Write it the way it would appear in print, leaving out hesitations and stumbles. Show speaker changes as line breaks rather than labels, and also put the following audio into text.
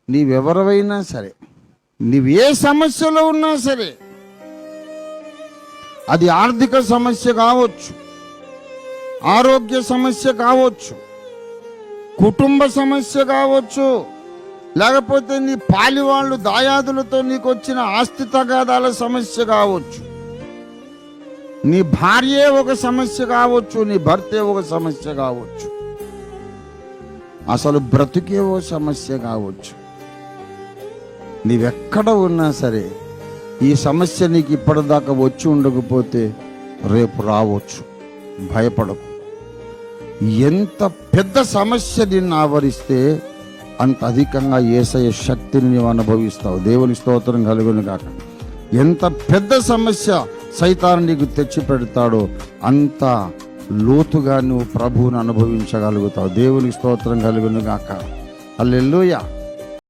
నీవెవరైనా సరే, నీవు ఏ సమస్యలో ఉన్నా సరే, అది ఆర్థిక సమస్య కావచ్చు, ఆరోగ్య సమస్య కావచ్చు, కుటుంబ సమస్య కావచ్చు, లేకపోతే నీ పాలివాళ్ళు దాయాదులతో నీకు వచ్చిన ఆస్తి తగాదాల సమస్య కావచ్చు, నీ భార్యే ఒక సమస్య కావచ్చు, నీ భర్తే ఒక సమస్య కావచ్చు, అసలు బ్రతుకే ఓ సమస్య కావచ్చు. నీవెక్కడ ఉన్నా సరే, ఈ సమస్య నీకు ఇప్పటిదాకా వచ్చి ఉండకపోతే రేపు రావచ్చు. భయపడకు. ఎంత పెద్ద సమస్య నిన్ను ఆవరిస్తే అంత అధికంగా యేసయ్య శక్తిని నీవు అనుభవిస్తావు. దేవుని స్తోత్రం కలుగును గాక. ఎంత పెద్ద సమస్య సైతాను నీకు తెచ్చి పెడతాడో అంత లోతుగా నువ్వు ప్రభువుని అనుభవించగలుగుతావు. దేవుని స్తోత్రం కలుగును గాక. హల్లెలూయా.